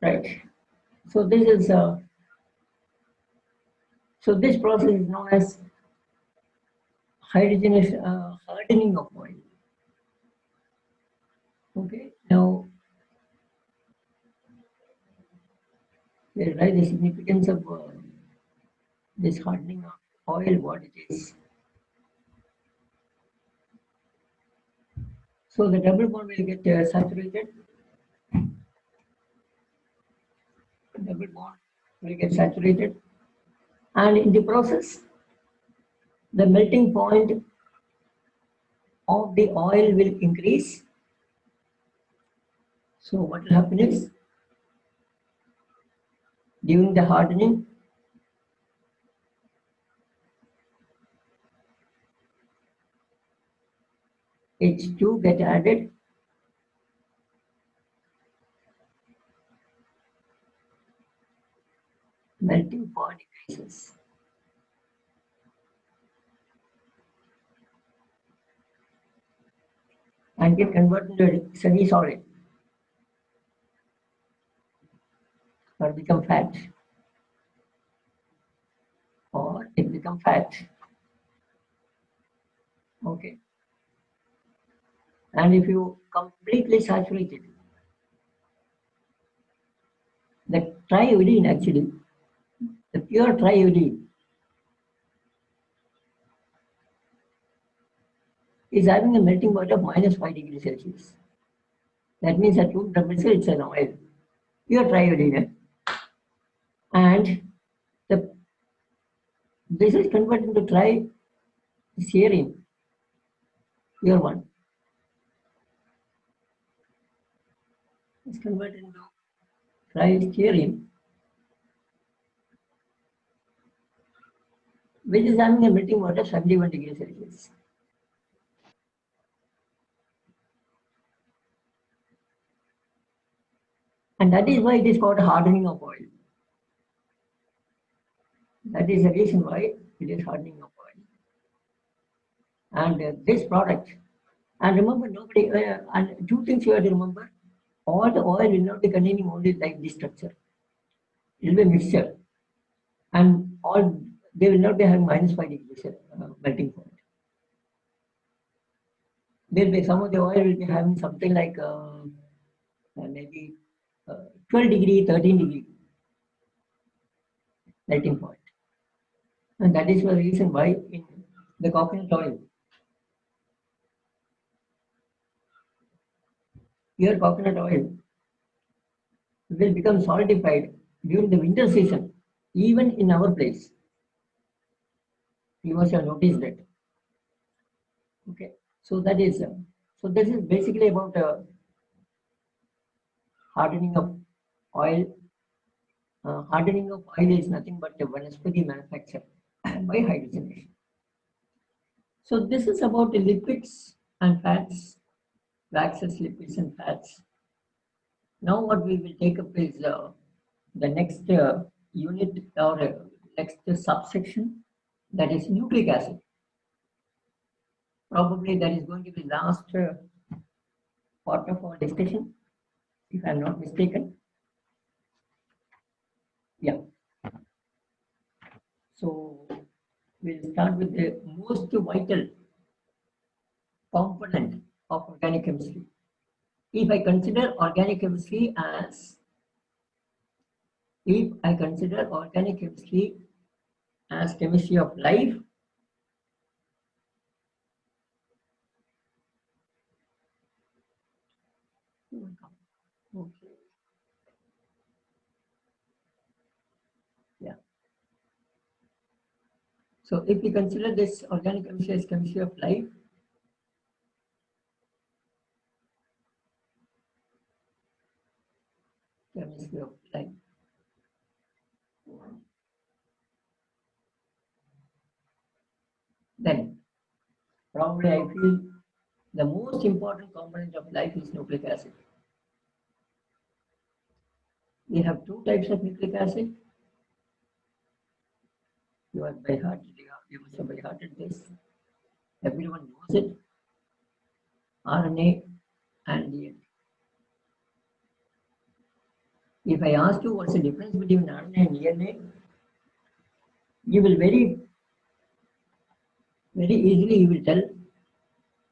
right? So this is so this process is known as hardening of oil. Okay, now we'll write the significance of this hardening of oil, what it is. So the double bond will get saturated. Double bond will get saturated, and in the process, the melting point of the oil will increase. So what will happen is, during the hardening, H2 get added, melting point increases. And get converted into semi-solid or become fat, or it become fat. Okay. And if you completely saturate it, the triiodine actually, the pure triiodine is having a melting point of -5 degrees Celsius. That means at room temperature it's an oil, pure triiodine. And this is converted into triserine, pure one. It's converted into triserine, which is having a melting point of 71 degrees Celsius. And that is why it is called hardening of oil. That is the reason why it is hardening of oil. And this product, and remember, nobody, and two things you have to remember: all the oil will not be containing only like this structure. It will be a mixture, and all they will not be having -5 degrees melting point. There will be some of the oil will be having something like maybe 12 degree, 13 degree melting point. And that is the reason why in the coconut oil, pure coconut oil will become solidified during the winter season, even in our place. You must have noticed that. Okay, so that is so this is basically about hardening of oil. Hardening of oil is nothing but a vanaspati manufacture by hydrogenation. So this is about the lipids and fats, waxes, lipids and fats. Now what we will take up is the next unit or next subsection, that is nucleic acid. Probably that is going to be last part of our discussion, if I am not mistaken. Yeah. So we'll start with the most vital component of organic chemistry. If I consider organic chemistry as chemistry of life, okay. Yeah. So if we consider this organic chemistry as chemistry of life, chemistry of life, then probably I feel the most important component of life is nucleic acid. We have two types of nucleic acid. You are by heart, you must have by hearted this. Everyone knows it. RNA and DNA. If I ask you what's the difference between RNA and DNA, you will very easily you will tell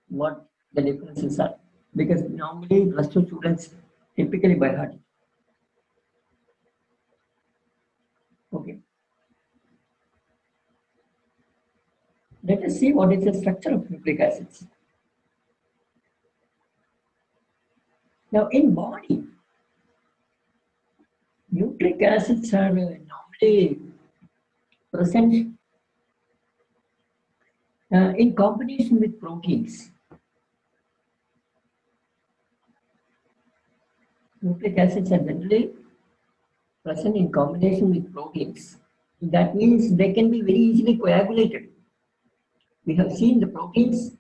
what the differences are. Because normally plus two students typically by heart. Okay. Let us see what is the structure of nucleic acids. Now in body, nucleic acids are normally present in combination with proteins. Nucleic acids are generally present in combination with proteins. That means they can be very easily coagulated. We have seen the proteins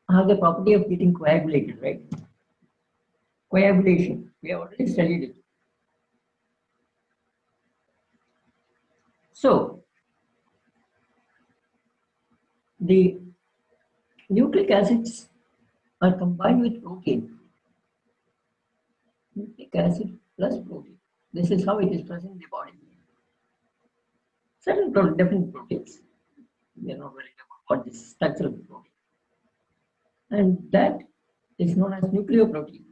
have the property of getting coagulated, right? Coagulation, we have already studied it. So, the nucleic acids are combined with protein. Nucleic acid plus protein. This is how it is present in the body. Certain different proteins. We are not worried about what is structure of the protein. And that is known as nucleoprotein.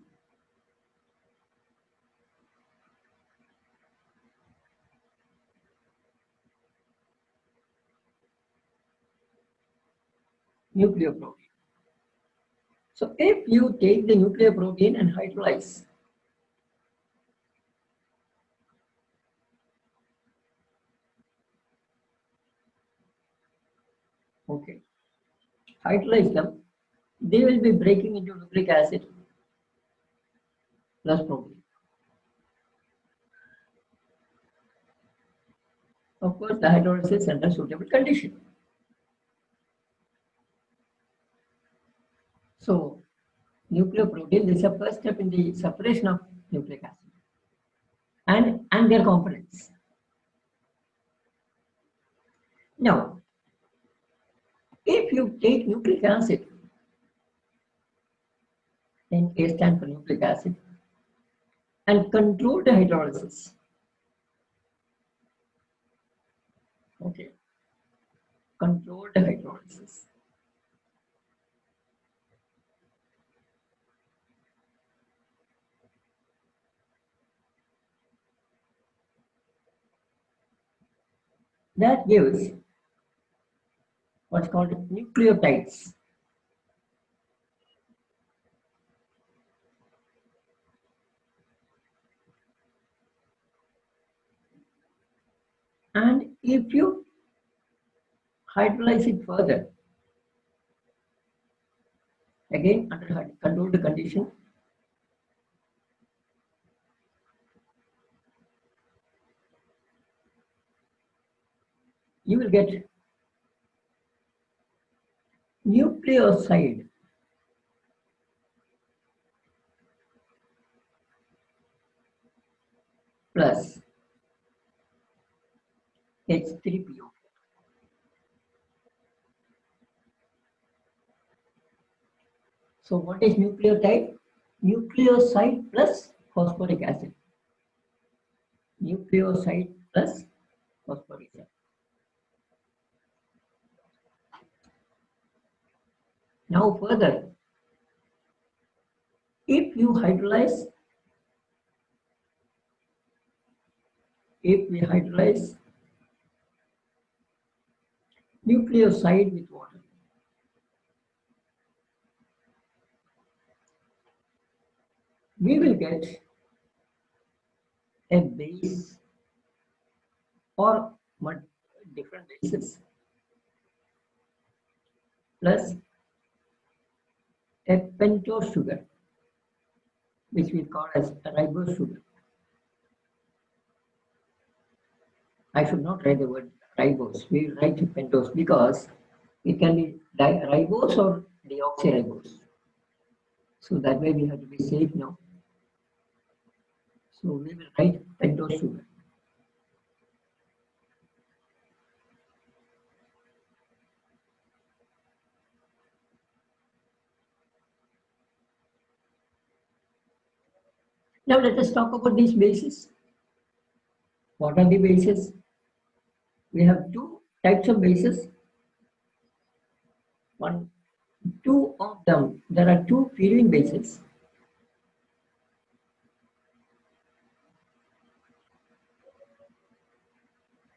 Nucleoprotein. So if you take the nucleoprotein and hydrolyze, okay, hydrolyze them, they will be breaking into nucleic acid plus protein. Of course, the hydrolysis under suitable condition. So, nucleoprotein is the first step in the separation of nucleic acid and their components. Now, if you take nucleic acid, then A stands for nucleic acid, and control the hydrolysis. Okay, control the hydrolysis. That gives what's called nucleotides. And if you hydrolyze it further, again under controlled condition, you will get nucleoside plus H3PO. So what is nucleotide? Nucleoside plus phosphoric acid. Nucleoside plus phosphoric acid. Now further, if you hydrolyze, if we hydrolyze nucleoside with water, we will get a base or different bases plus a pentose sugar, which we call as ribose sugar. I should not write the word ribose. We write pentose because it can be ribose or deoxyribose. So that way we have to be safe now. So we will write pentose sugar. Now let us talk about these bases. What are the bases? We have two types of bases. Two of them. There are two pyrimidine bases.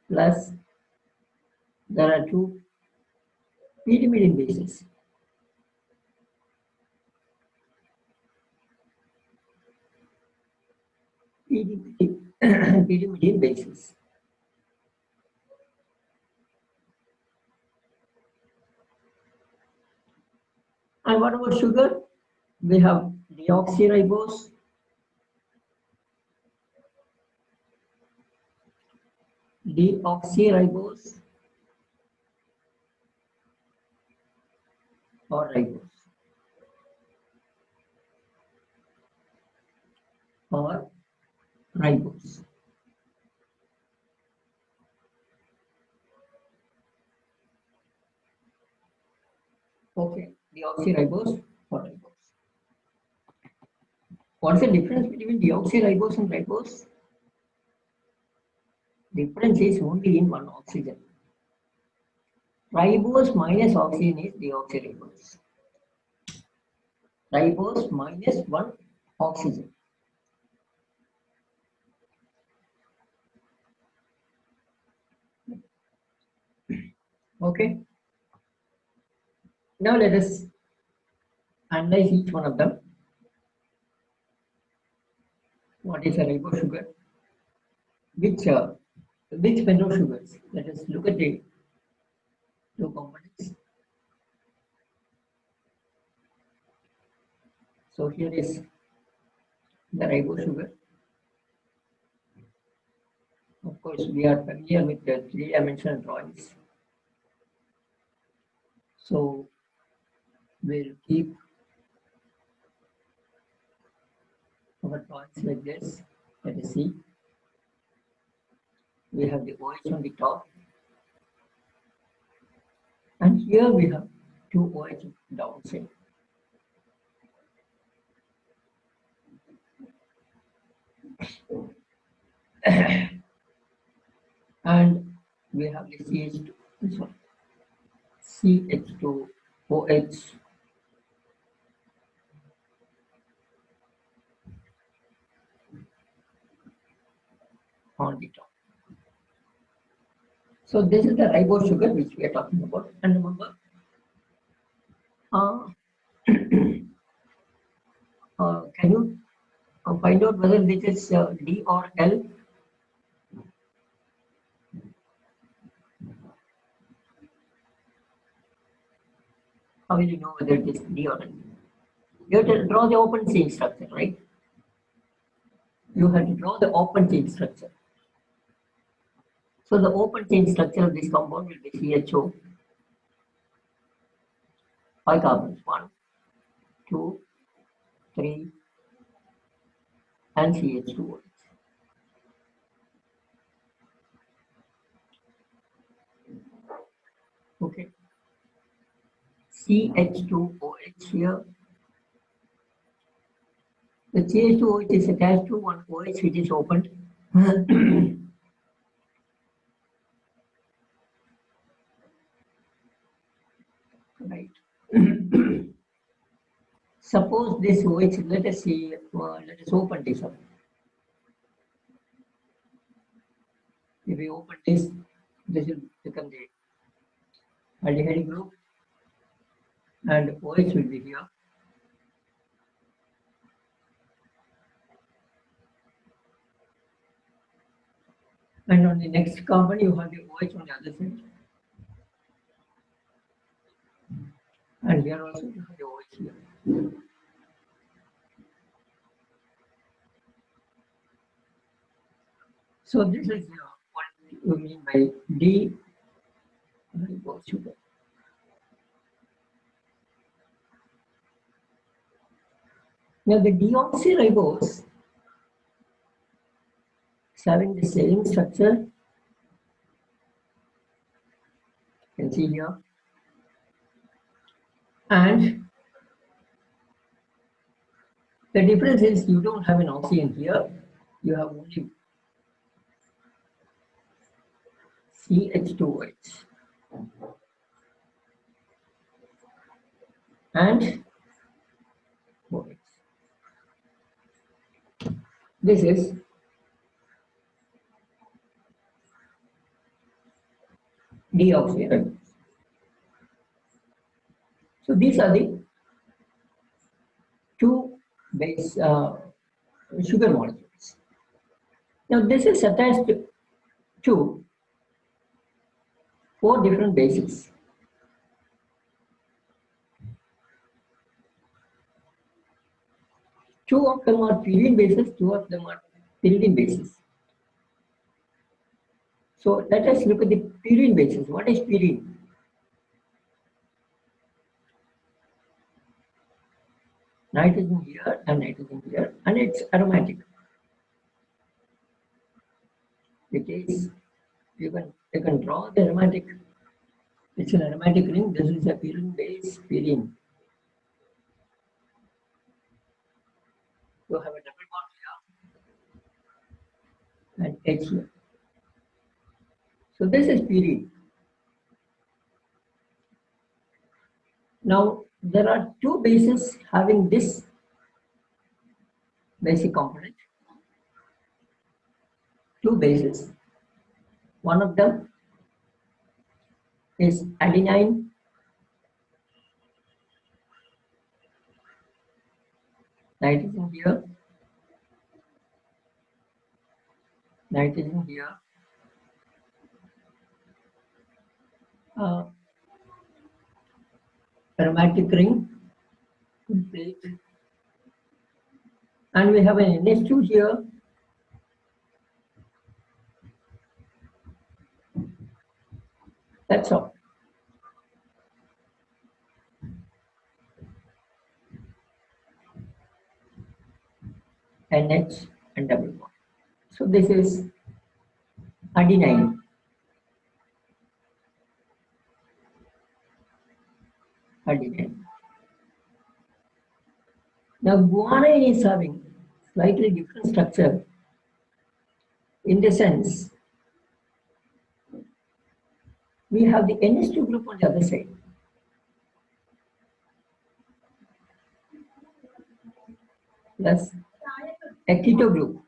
Plus, there are two pyrimidine bases. Pyrimidine bases. And what about sugar? We have deoxyribose, deoxyribose or ribose or ribose. Okay, deoxyribose or ribose. What's the difference between deoxyribose and ribose? Difference is only in one oxygen. Ribose minus oxygen is deoxyribose. Ribose minus one oxygen. Okay. Now let us analyze each one of them. What is a ribose sugar? Which spindle sugars? Let us look at the two components. So here is the ribose sugar. Of course, we are familiar with the three-dimensional drawings. So we'll keep our drawings like this. Let us see. We have the OH on the top. And here we have two OH downside. And we have the CH2, this one, CH2OH on the top. So this is the ribose sugar which we are talking about. And remember, can you find out whether this is D or L? How will you know whether it is D or L? You have to draw the open chain structure, right? You have to draw the open chain structure. So the open chain structure of this compound will be CHO, 5 carbons, 1, 2, 3, and CH2OH. Okay. CH2OH here. The CH2OH is attached to one OH which is opened. Right. Suppose this OH, let us see, let us open this up. If we open this will become the aldehyde group, and OH will be here. And on the next carbon, you have the OH on the other side. And here also you have the OH here. So this is what you mean by D ribose sugar. Now the deoxyribose is having the same structure. You can see here. And The difference is you don't have an oxygen here, you have only CH2OH and OH. This is deoxyribonucleic. So these are the two base sugar molecules. Now this is attached to four different bases. Two of them are purine bases, two of them are pyridine bases. So let us look at the purine bases. What is purine? Nitrogen here and nitrogen here, and it's aromatic. It is, you can draw the aromatic. It's an aromatic ring. This is a purine base, purine. You have a double bond here and H here. So this is purine. Now there are two bases having this basic component. Two bases. One of them is adenine, nitrogen here, nitrogen here. Aromatic ring, complete. And we have an NH2 here. That's all. NH and double bond. So this is adenine. Adenine. Now guanine is having slightly different structure in the sense we have the NH2 group on the other side. Plus a keto group.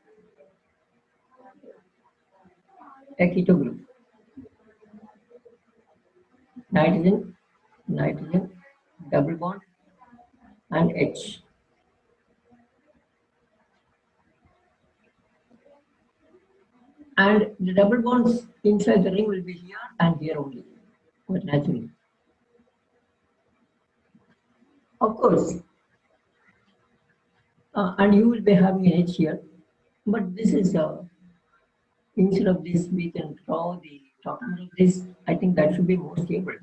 A keto group. Nitrogen, nitrogen, double bond, and H. And the double bonds inside the ring will be here and here only, quite naturally. Of course, and you will be having an H here, but this is, instead of this, we can draw the tautomero of this. I think that should be more stable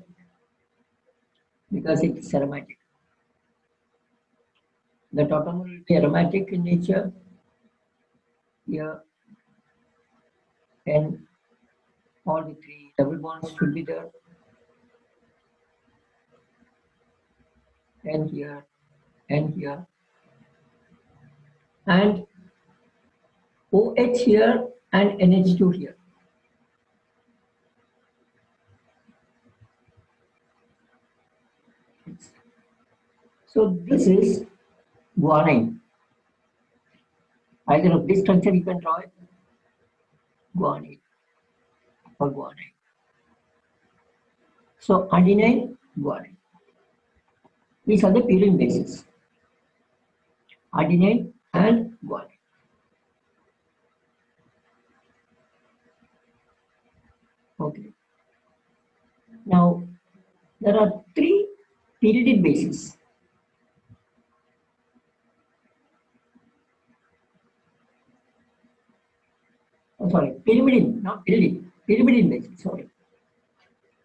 because it's aromatic. The tautomero will be aromatic in nature. Here, and all the three double bonds should be there. And here, and here. And OH here and NH2 here. So this is guanine. Either of this structure you can draw it, guanine or guanine. So adenine, guanine. These are the purine bases. Adenine and guanine. Okay. Now there are three pyridine bases. Oh, sorry, pyrimidine, not pyridine. Pyrimidine bases, sorry.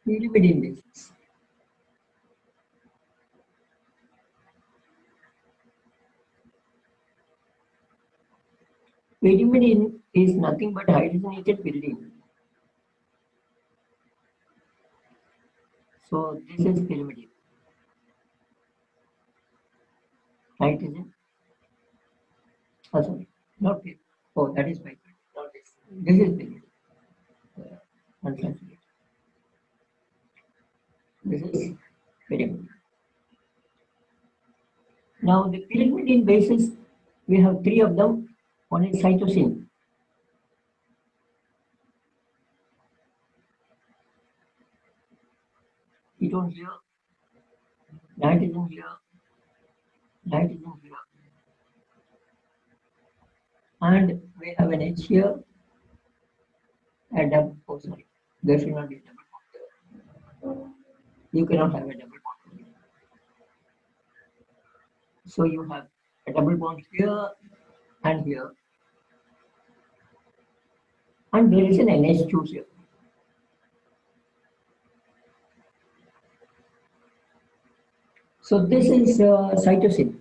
Pyrimidine bases. Pyrimidine is nothing but hydrogenated pyridine. So this is pyrimidine. Hydrogen Oh, sorry, not pyrimidine. Oh, that is pyrimidine. Not this. This is pyrimidine. Unsaturated. This is pyrimidine. Now the pyrimidine bases, we have three of them. One is cytosine. Ketone here, nitrogen here, nitrogen here, and we have an H here, a double. Oh, sorry, there should not be a double bond. You cannot have a double bond. So you have a double bond here and here, and there is an NH2 here. So this is cytosine.